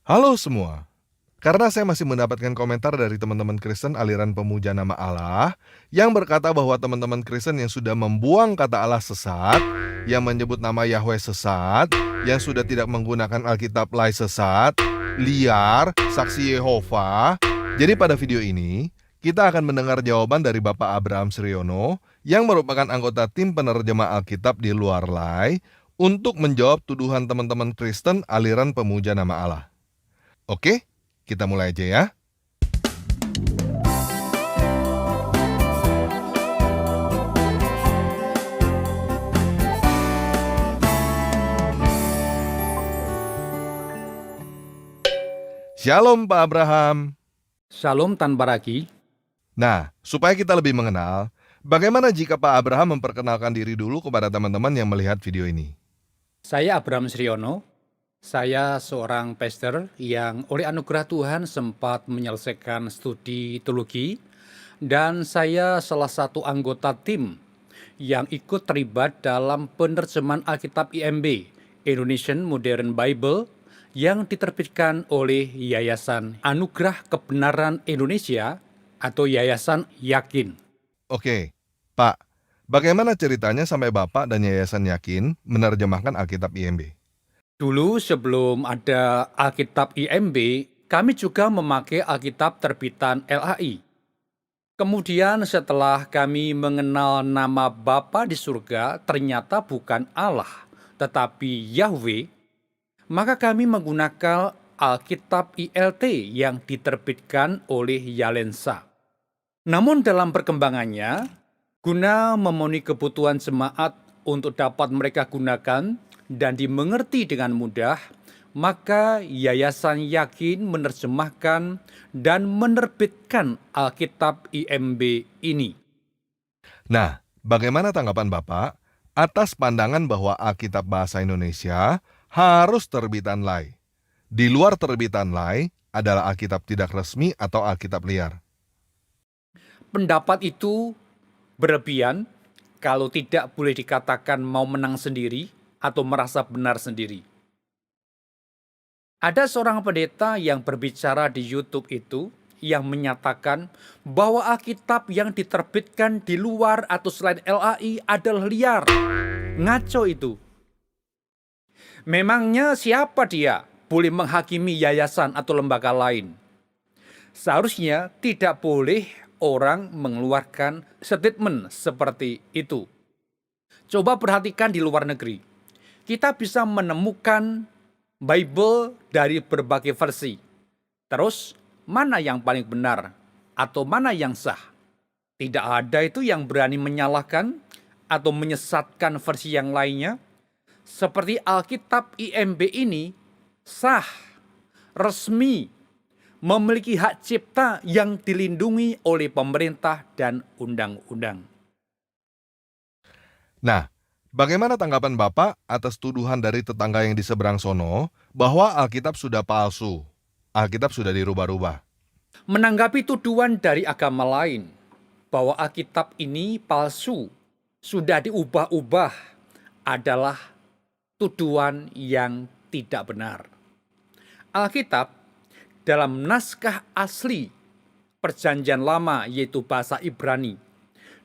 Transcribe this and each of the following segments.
Halo semua. Karena saya masih mendapatkan komentar dari teman-teman Kristen aliran pemuja nama Allah yang berkata bahwa teman-teman Kristen yang sudah membuang kata Allah sesat, yang menyebut nama Yahweh sesat, yang sudah tidak menggunakan Alkitab Lai sesat, liar, saksi Yehova. Jadi pada video ini, kita akan mendengar jawaban dari Bapak Abraham Sriono yang merupakan anggota tim penerjemah Alkitab di luar Lai untuk menjawab tuduhan teman-teman Kristen aliran pemuja nama Allah. Oke, kita mulai aja ya. Shalom Pak Abraham. Shalom Tan Baraki. Nah, supaya kita lebih mengenal, bagaimana jika Pak Abraham memperkenalkan diri dulu kepada teman-teman yang melihat video ini? Saya Abraham Sriono. Saya seorang pastor yang oleh anugerah Tuhan sempat menyelesaikan studi teologi, dan saya salah satu anggota tim yang ikut terlibat dalam penerjemahan Alkitab IMB, Indonesian Modern Bible, yang diterbitkan oleh Yayasan Anugerah Kebenaran Indonesia atau Yayasan Yakin. Oke, Pak, bagaimana ceritanya sampai Bapak dan Yayasan Yakin menerjemahkan Alkitab IMB? Dulu sebelum ada Alkitab IMB, kami juga memakai Alkitab terbitan LAI. Kemudian setelah kami mengenal nama Bapa di surga ternyata bukan Allah, tetapi Yahweh, maka kami menggunakan Alkitab ILT yang diterbitkan oleh Yalensa. Namun dalam perkembangannya, guna memenuhi kebutuhan jemaat untuk dapat mereka gunakan dan dimengerti dengan mudah, maka Yayasan Yakin menerjemahkan dan menerbitkan Alkitab IMB ini. Nah, bagaimana tanggapan Bapak atas pandangan bahwa Alkitab Bahasa Indonesia harus terbitan Lai? Di luar terbitan Lai adalah Alkitab tidak resmi atau Alkitab liar. Pendapat itu berlebihan kalau tidak boleh dikatakan mau menang sendiri atau merasa benar sendiri. Ada seorang pendeta yang berbicara di YouTube itu yang menyatakan bahwa Alkitab yang diterbitkan di luar atau selain LAI adalah liar. Ngaco itu. Memangnya siapa dia boleh menghakimi yayasan atau lembaga lain? Seharusnya tidak boleh orang mengeluarkan statement seperti itu. Coba perhatikan di luar negeri. Kita bisa menemukan Bible dari berbagai versi. Terus, mana yang paling benar atau mana yang sah? Tidak ada itu yang berani menyalahkan atau menyesatkan versi yang lainnya. Seperti Alkitab IMB ini sah, resmi, memiliki hak cipta yang dilindungi oleh pemerintah dan undang-undang. Nah, bagaimana tanggapan Bapak atas tuduhan dari tetangga yang di seberang sono bahwa Alkitab sudah palsu, Alkitab sudah dirubah-rubah? Menanggapi tuduhan dari agama lain bahwa Alkitab ini palsu, sudah diubah-ubah, adalah tuduhan yang tidak benar. Alkitab dalam naskah asli Perjanjian Lama yaitu bahasa Ibrani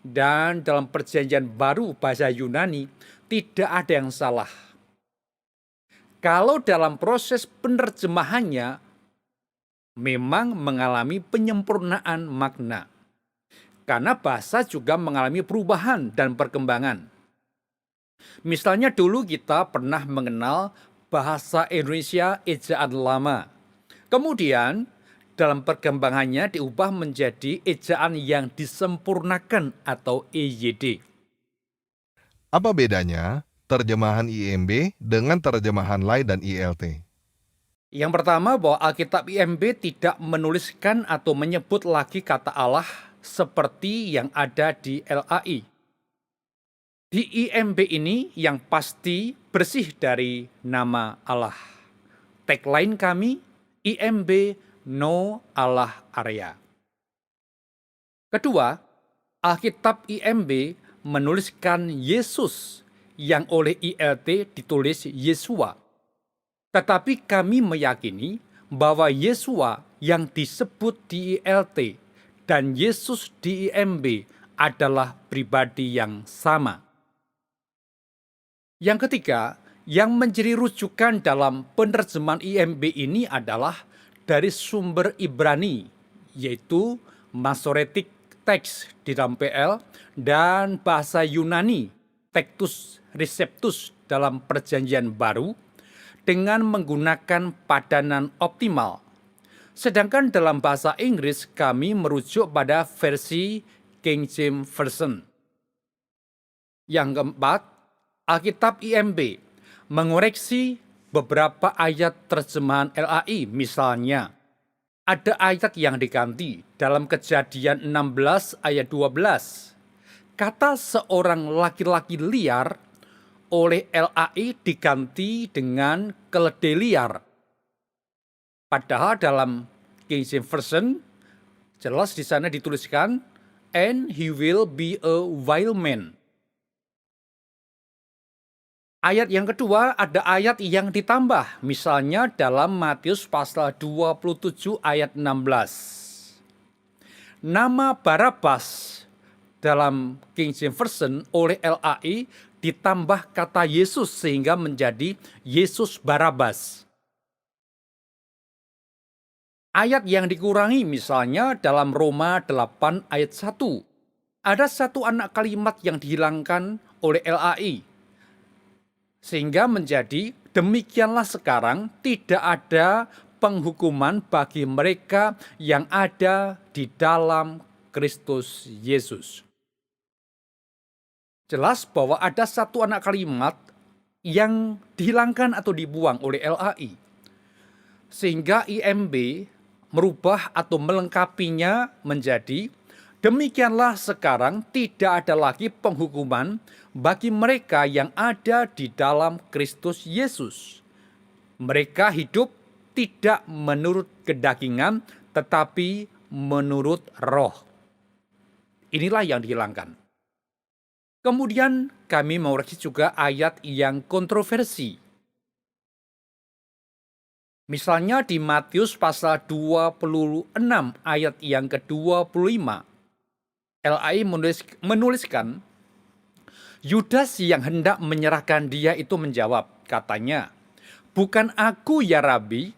dan dalam Perjanjian Baru bahasa Yunani tidak ada yang salah. Kalau dalam proses penerjemahannya memang mengalami penyempurnaan makna. Karena bahasa juga mengalami perubahan dan perkembangan. Misalnya dulu kita pernah mengenal bahasa Indonesia ejaan lama. Kemudian dalam perkembangannya diubah menjadi ejaan yang disempurnakan atau EYD. Apa bedanya terjemahan IMB dengan terjemahan Lai dan ILT? Yang pertama bahwa Alkitab IMB tidak menuliskan atau menyebut lagi kata Allah seperti yang ada di LAI. Di IMB ini yang pasti bersih dari nama Allah. Tagline kami, IMB No Allah Area. Kedua, Alkitab IMB menuliskan Yesus yang oleh ILT ditulis Yesua. Tetapi kami meyakini bahwa Yesua yang disebut di ILT dan Yesus di IMB adalah pribadi yang sama. Yang ketiga, yang menjadi rujukan dalam penerjemahan IMB ini adalah dari sumber Ibrani, yaitu Masoretic Text di dalam PL dan bahasa Yunani, Textus Receptus dalam Perjanjian Baru, dengan menggunakan padanan optimal. Sedangkan dalam bahasa Inggris kami merujuk pada versi King James Version. Yang keempat, Alkitab IMB mengoreksi beberapa ayat terjemahan LAI. Misalnya, ada ayat yang diganti dalam Kejadian 16 ayat 12. Kata seorang laki-laki liar oleh LAI diganti dengan keledai liar. Padahal dalam King James Version jelas di sana dituliskan and he will be a wild man. Ayat yang kedua ada ayat yang ditambah, misalnya dalam Matius pasal 27 ayat 16. Nama Barabas dalam King James Version oleh LAI ditambah kata Yesus sehingga menjadi Yesus Barabas. Ayat yang dikurangi misalnya dalam Roma 8 ayat 1. Ada satu anak kalimat yang dihilangkan oleh LAI. Sehingga menjadi demikianlah sekarang tidak ada penghukuman bagi mereka yang ada di dalam Kristus Yesus. Jelas bahwa ada satu anak kalimat yang dihilangkan atau dibuang oleh LAI. Sehingga IMB merubah atau melengkapinya menjadi demikianlah sekarang tidak ada lagi penghukuman bagi mereka yang ada di dalam Kristus Yesus. Mereka hidup tidak menurut kedagingan tetapi menurut roh. Inilah yang dihilangkan. Kemudian kami mengoreksi juga ayat yang kontroversi. Misalnya di Matius pasal 26 ayat yang ke-25. LAI menuliskan, Yudas yang hendak menyerahkan dia itu menjawab, katanya, "Bukan aku ya Rabi,"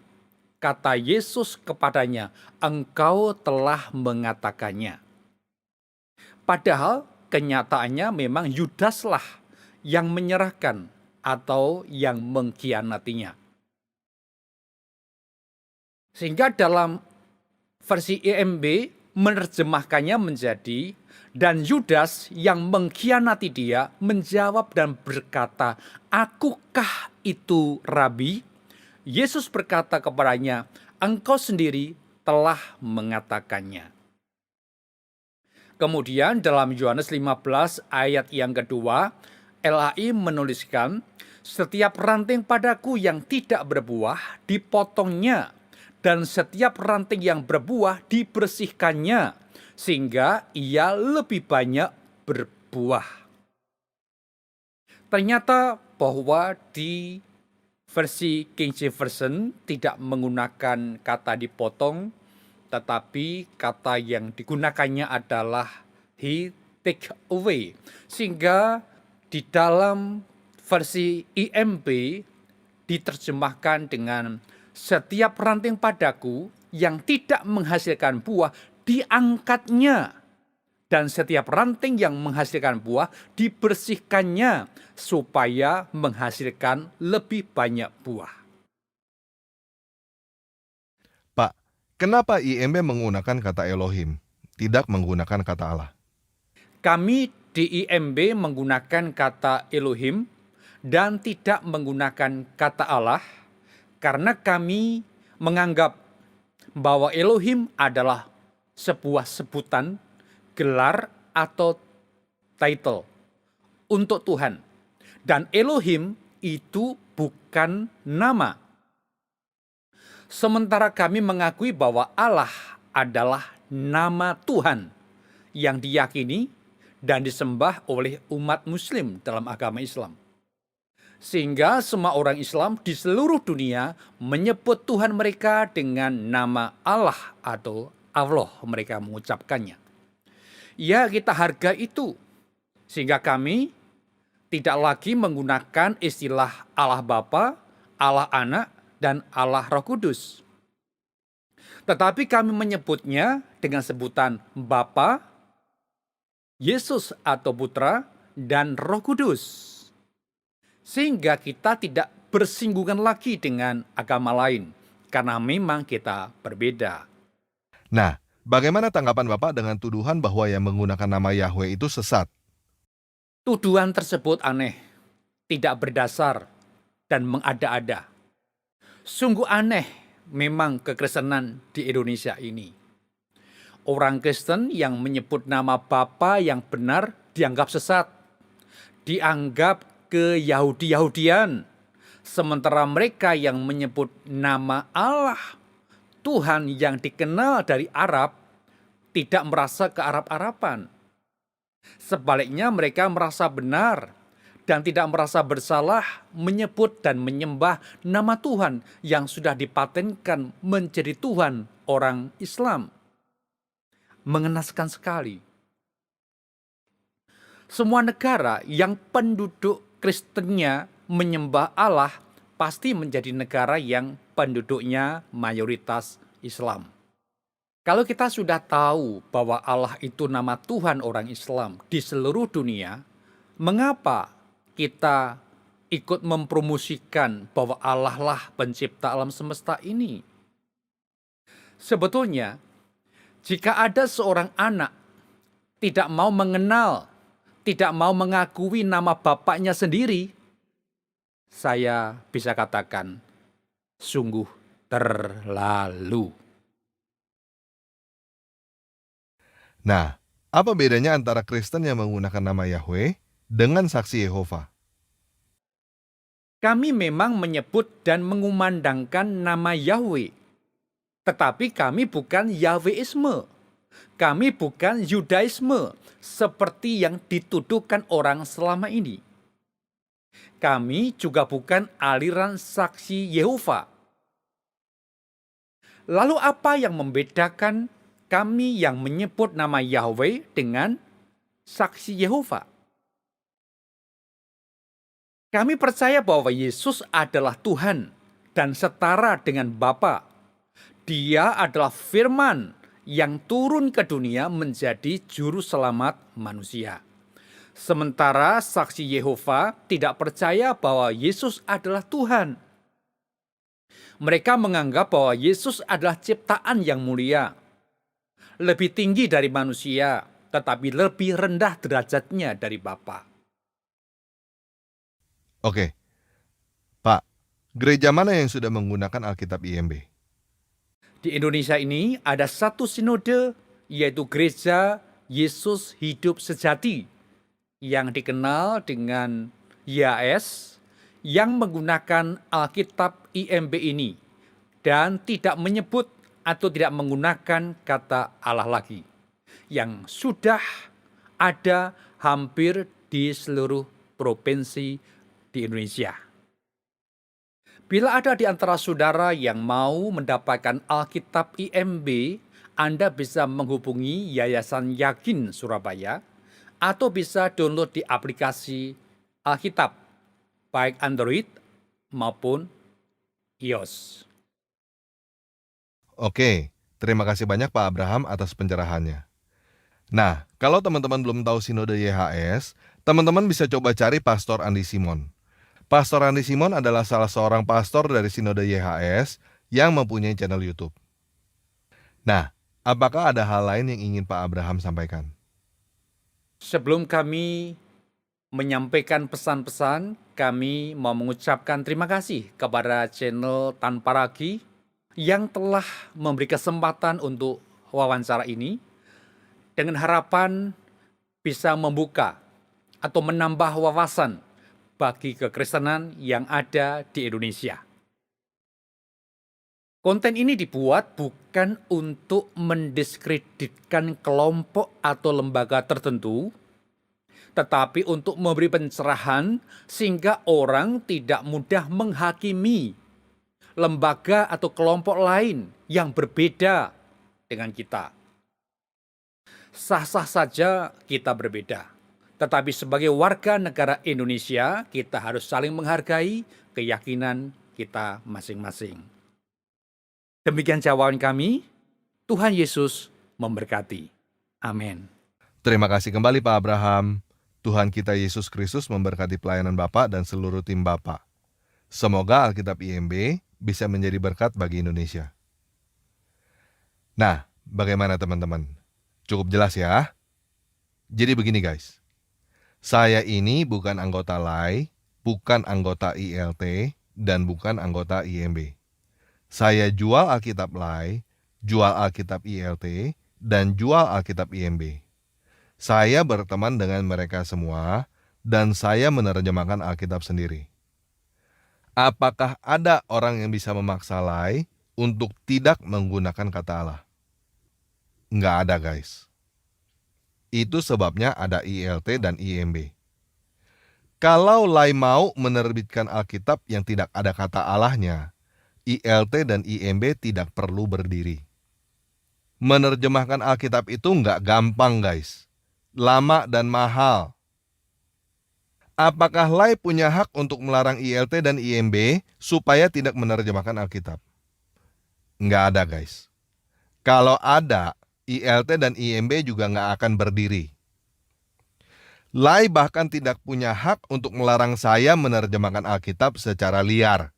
kata Yesus kepadanya, "Engkau telah mengatakannya." Padahal kenyataannya memang Yudaslah yang menyerahkan atau yang mengkhianatinya. Sehingga dalam versi IMB menerjemahkannya menjadi, dan Yudas yang mengkhianati dia menjawab dan berkata, "Akukah itu Rabi?" Yesus berkata kepadanya, "Engkau sendiri telah mengatakannya." Kemudian dalam Yohanes 15 ayat yang kedua, LAI menuliskan, "Setiap ranting padaku yang tidak berbuah dipotongnya, dan setiap ranting yang berbuah dibersihkannya, sehingga ia lebih banyak berbuah." Ternyata bahwa di versi King James Version tidak menggunakan kata dipotong, tetapi kata yang digunakannya adalah he take away. Sehingga di dalam versi IMB diterjemahkan dengan setiap ranting padaku yang tidak menghasilkan buah diangkatnya, dan setiap ranting yang menghasilkan buah dibersihkannya supaya menghasilkan lebih banyak buah. Pak, kenapa IMB menggunakan kata Elohim, tidak menggunakan kata Allah? Kami di IMB menggunakan kata Elohim dan tidak menggunakan kata Allah karena kami menganggap bahwa Elohim adalah sebuah sebutan, gelar atau title untuk Tuhan. Dan Elohim itu bukan nama. Sementara kami mengakui bahwa Allah adalah nama Tuhan yang diyakini dan disembah oleh umat Muslim dalam agama Islam. Sehingga semua orang Islam di seluruh dunia menyebut Tuhan mereka dengan nama Allah atau Allah mereka mengucapkannya. Ya, kita harga itu. Sehingga kami tidak lagi menggunakan istilah Allah Bapa, Allah Anak, dan Allah Roh Kudus. Tetapi kami menyebutnya dengan sebutan Bapa, Yesus atau Putra, dan Roh Kudus. Sehingga kita tidak bersinggungan lagi dengan agama lain, karena memang kita berbeda. Nah, bagaimana tanggapan Bapak dengan tuduhan bahwa yang menggunakan nama Yahweh itu sesat? Tuduhan tersebut aneh, tidak berdasar, dan mengada-ada. Sungguh aneh memang kekristenan di Indonesia ini. Orang Kristen yang menyebut nama Bapa yang benar dianggap sesat, dianggap ke-Yahudi-Yahudian. Sementara mereka yang menyebut nama Allah, Tuhan yang dikenal dari Arab, tidak merasa ke-Arab-Araban. Sebaliknya mereka merasa benar dan tidak merasa bersalah menyebut dan menyembah nama Tuhan yang sudah dipatenkan menjadi Tuhan orang Islam. Mengenaskan sekali. Semua negara yang penduduk Kristennya menyembah Allah pasti menjadi negara yang penduduknya mayoritas Islam. Kalau kita sudah tahu bahwa Allah itu nama Tuhan orang Islam di seluruh dunia, mengapa kita ikut mempromosikan bahwa Allah lah pencipta alam semesta ini? Sebetulnya, jika ada seorang anak tidak mau mengenal, tidak mau mengakui nama bapaknya sendiri, saya bisa katakan, sungguh terlalu. Nah, apa bedanya antara Kristen yang menggunakan nama Yahweh dengan saksi Yehova? Kami memang menyebut dan mengumandangkan nama Yahweh, tetapi kami bukan Yahweisme. Kami bukan Yudaisme seperti yang dituduhkan orang selama ini. Kami juga bukan aliran saksi Yehova. Lalu apa yang membedakan kami yang menyebut nama Yahweh dengan saksi Yehova? Kami percaya bahwa Yesus adalah Tuhan dan setara dengan Bapa. Dia adalah firman yang turun ke dunia menjadi juru selamat manusia. Sementara saksi Yehova tidak percaya bahwa Yesus adalah Tuhan. Mereka menganggap bahwa Yesus adalah ciptaan yang mulia, lebih tinggi dari manusia, tetapi lebih rendah derajatnya dari Bapa. Oke, Pak, gereja mana yang sudah menggunakan Alkitab IMB? Di Indonesia ini ada satu sinode, yaitu Gereja Yesus Hidup Sejati, yang dikenal dengan YAS, yang menggunakan Alkitab IMB ini dan tidak menyebut atau tidak menggunakan kata Allah lagi, yang sudah ada hampir di seluruh provinsi di Indonesia. Bila ada di antara saudara yang mau mendapatkan Alkitab IMB, Anda bisa menghubungi Yayasan Yakin Surabaya atau bisa download di aplikasi Alkitab, baik Android maupun iOS. Oke, terima kasih banyak Pak Abraham atas pencerahannya. Nah, kalau teman-teman belum tahu Sinode YHS, teman-teman bisa coba cari Pastor Andi Simon. Pastor Andi Simon adalah salah seorang pastor dari Sinode YHS yang mempunyai channel YouTube. Nah, apakah ada hal lain yang ingin Pak Abraham sampaikan? Sebelum kami menyampaikan pesan-pesan, kami mau mengucapkan terima kasih kepada channel Tanpa Ragi yang telah memberi kesempatan untuk wawancara ini dengan harapan bisa membuka atau menambah wawasan bagi kekristenan yang ada di Indonesia. Konten ini dibuat bukan untuk mendiskreditkan kelompok atau lembaga tertentu, tetapi untuk memberi pencerahan sehingga orang tidak mudah menghakimi lembaga atau kelompok lain yang berbeda dengan kita. Sah-sah saja kita berbeda, tetapi sebagai warga negara Indonesia, kita harus saling menghargai keyakinan kita masing-masing. Demikian jawaban kami. Tuhan Yesus memberkati. Amin. Terima kasih kembali Pak Abraham. Tuhan kita Yesus Kristus memberkati pelayanan Bapak dan seluruh tim Bapak. Semoga Alkitab IMB bisa menjadi berkat bagi Indonesia. Nah, bagaimana teman-teman? Cukup jelas ya? Jadi begini guys. Saya ini bukan anggota LAI, bukan anggota ILT, dan bukan anggota IMB. Saya jual Alkitab LAI, jual Alkitab ILT, dan jual Alkitab IMB. Saya berteman dengan mereka semua, dan saya menerjemahkan Alkitab sendiri. Apakah ada orang yang bisa memaksa LAI untuk tidak menggunakan kata Allah? Nggak ada guys. Itu sebabnya ada ILT dan IMB. Kalau LAI mau menerbitkan Alkitab yang tidak ada kata Allahnya, ILT dan IMB tidak perlu berdiri. Menerjemahkan Alkitab itu nggak gampang guys. Lama dan mahal. Apakah LAI punya hak untuk melarang ILT dan IMB supaya tidak menerjemahkan Alkitab? Nggak ada guys. Kalau ada, ILT dan IMB juga nggak akan berdiri. LAI bahkan tidak punya hak untuk melarang saya menerjemahkan Alkitab secara liar.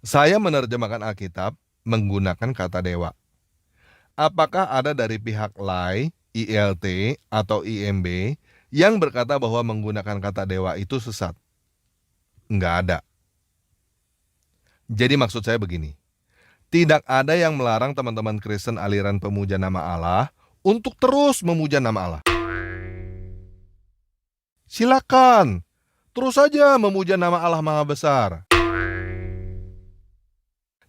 Saya menerjemahkan Alkitab menggunakan kata dewa. Apakah ada dari pihak LAI, ILT, atau IMB yang berkata bahwa menggunakan kata dewa itu sesat? Nggak ada. Jadi maksud saya begini. Tidak ada yang melarang teman-teman Kristen aliran pemuja nama Allah untuk terus memuja nama Allah. Silakan, terus saja memuja nama Allah Maha Besar.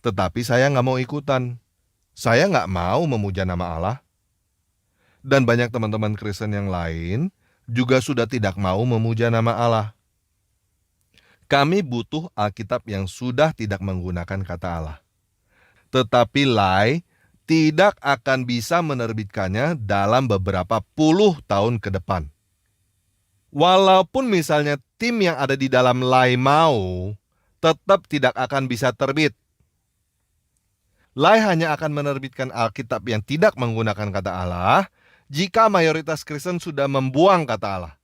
Tetapi saya nggak mau ikutan. Saya nggak mau memuja nama Allah. Dan banyak teman-teman Kristen yang lain juga sudah tidak mau memuja nama Allah. Kami butuh Alkitab yang sudah tidak menggunakan kata Allah. Tetapi LAI tidak akan bisa menerbitkannya dalam beberapa puluh tahun ke depan. Walaupun misalnya tim yang ada di dalam LAI mau, tetap tidak akan bisa terbit. LAI hanya akan menerbitkan Alkitab yang tidak menggunakan kata Allah jika mayoritas Kristen sudah membuang kata Allah.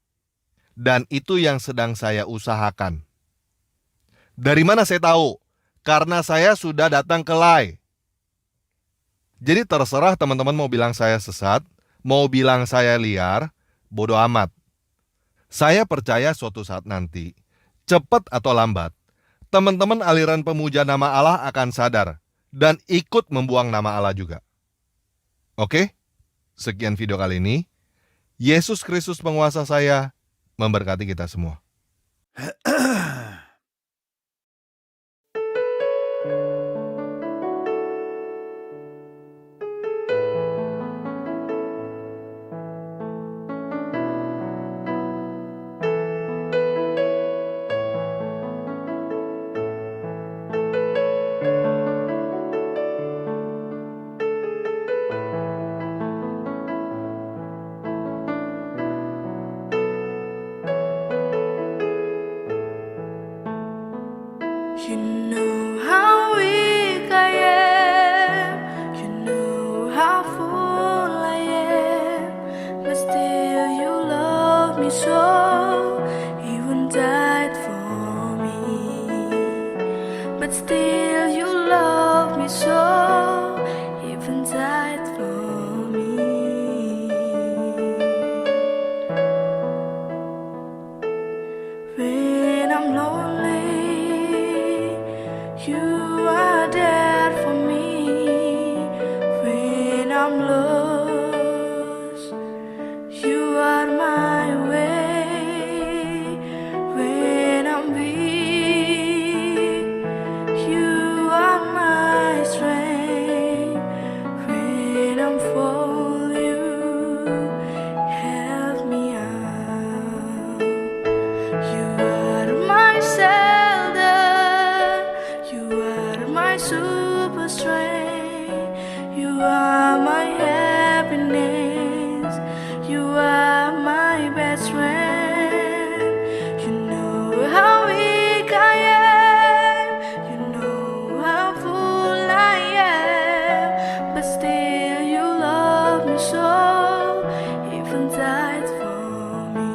Dan itu yang sedang saya usahakan. Dari mana saya tahu? Karena saya sudah datang ke LAI. Jadi terserah teman-teman mau bilang saya sesat, mau bilang saya liar, bodoh amat. Saya percaya suatu saat nanti, cepat atau lambat, teman-teman aliran pemuja nama Allah akan sadar dan ikut membuang nama Allah juga. Oke? Sekian video kali ini. Yesus Kristus penguasa saya memberkati kita semua. are my happiness. You are my best friend. You know how weak I am. You know how full I am. But still you love me so. Even died for me.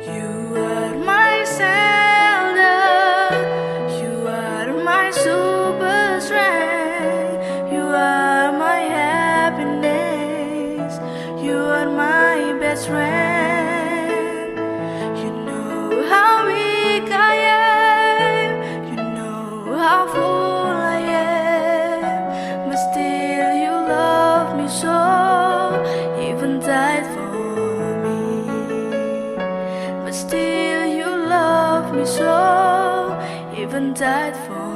You are my Zelda, you are my super strength, you are my happiness, you are my best friend. You know how weak I am, you know how full I am, but still you love me so, even died for me. But still you love me so, even died for